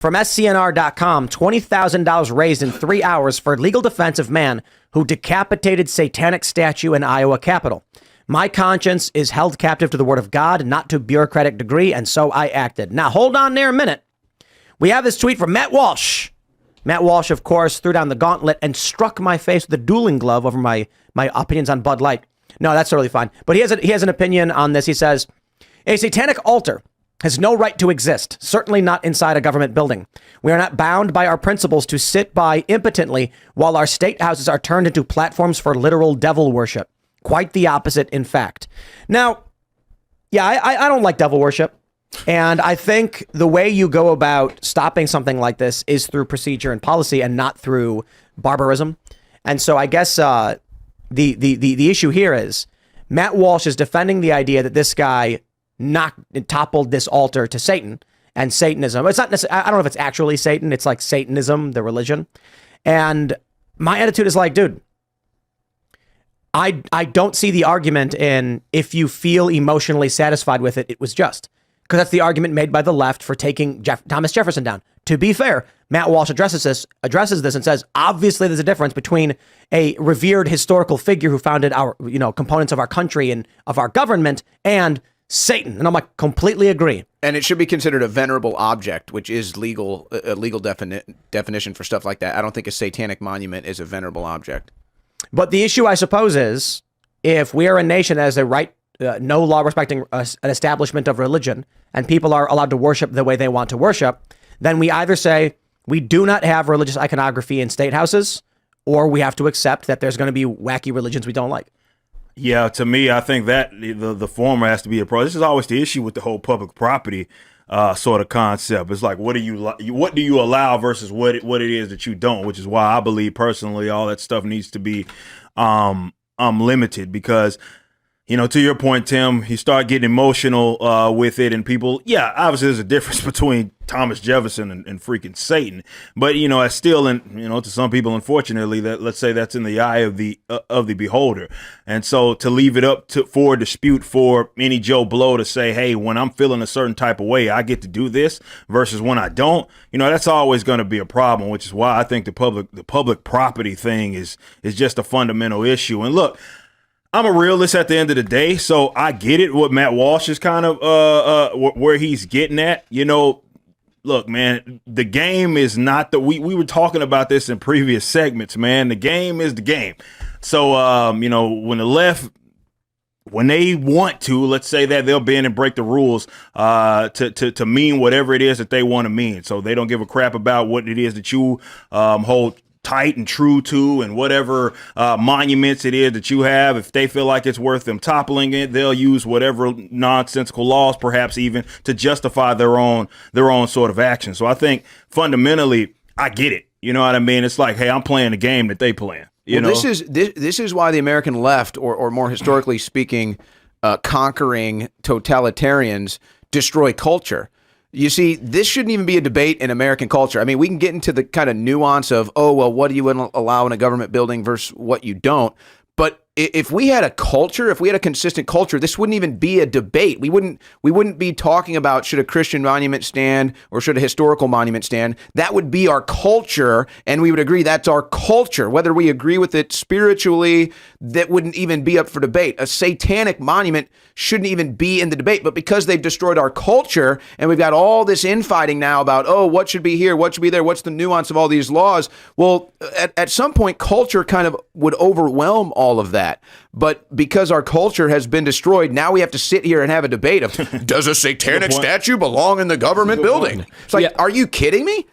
From SCNR.com, $20,000 raised in 3 hours for legal defense of man who decapitated satanic statue in Iowa Capitol. My conscience is held captive to the word of God, not to bureaucratic degree, and so I acted. Now, hold on there a minute. We have this tweet from Matt Walsh. Matt Walsh, of course, threw down the gauntlet and struck my face with a dueling glove over my opinions on Bud Light. No, that's totally fine. But he has an opinion on this. He says, a satanic altar has no right to exist, certainly not inside a government building. We are not bound by our principles to sit by impotently while our state houses are turned into platforms for literal devil worship. Quite the opposite, in fact. Now, yeah, I don't like devil worship. And I think the way you go about stopping something like this is through procedure and policy and not through barbarism. And so I guess the issue here is Matt Walsh is defending the idea that this guy toppled this altar to Satan and Satanism. It's not necessarily, I don't know if it's actually Satan. It's like Satanism, the religion. And my attitude is like, dude, I don't see the argument in if you feel emotionally satisfied with it, it was just. Because that's the argument made by the left for taking Thomas Jefferson down. To be fair, Matt Walsh addresses this and says, obviously there's a difference between a revered historical figure who founded our, components of our country and of our government and Satan. And I'm like, completely agree. And it should be considered a venerable object, which is a legal definition for stuff like that. I don't think a satanic monument is a venerable object. But the issue, I suppose, is if we are a nation that has a right, no law respecting an establishment of religion, and people are allowed to worship the way they want to worship, then we either say we do not have religious iconography in state houses, or we have to accept that there's going to be wacky religions we don't like. Yeah, to me, I think that the former has to be a problem. This is always the issue with the whole public property sort of concept. It's like, what do you allow versus what it is that you don't, which is why I believe personally all that stuff needs to be limited because, to your point, Tim, you start getting emotional with it and people, yeah, obviously there's a difference between Thomas Jefferson and freaking Satan. But, it's still, to some people, unfortunately, that let's say that's in the eye of the beholder. And so to leave it up for a dispute for any Joe Blow to say, hey, when I'm feeling a certain type of way, I get to do this versus when I don't, that's always going to be a problem, which is why I think the public property thing is just a fundamental issue. And look, I'm a realist at the end of the day, so I get it. What Matt Walsh is kind of where he's getting at. Look, man, the game is not we were talking about this in previous segments, man. The game is the game. So, when the left, when they want to, let's say that they'll bend and break the rules to mean whatever it is that they want to mean. So they don't give a crap about what it is that you hold tight and true to and whatever monuments it is that you have. If they feel like it's worth them toppling it, they'll use whatever nonsensical laws, perhaps even to justify their own sort of action. So I think fundamentally, I get it. You know what I mean? It's like, hey, I'm playing the game that they playing. This is why the American left, or more historically speaking, conquering totalitarians destroy culture. You see, this shouldn't even be a debate in American culture. I mean, we can get into the kind of nuance of, what do you allow in a government building versus what you don't. But if we had a culture, if we had a consistent culture, this wouldn't even be a debate. We wouldn't be talking about should a Christian monument stand or should a historical monument stand. That would be our culture, and we would agree that's our culture. Whether we agree with it spiritually, that wouldn't even be up for debate. A satanic monument shouldn't even be in the debate. But because they've destroyed our culture, and we've got all this infighting now about, what should be here, what should be there, what's the nuance of all these laws? Well, at some point, culture kind of would overwhelm all of that. But because our culture has been destroyed, now we have to sit here and have a debate of, does a satanic statue belong in the government building? It's like, are you kidding me?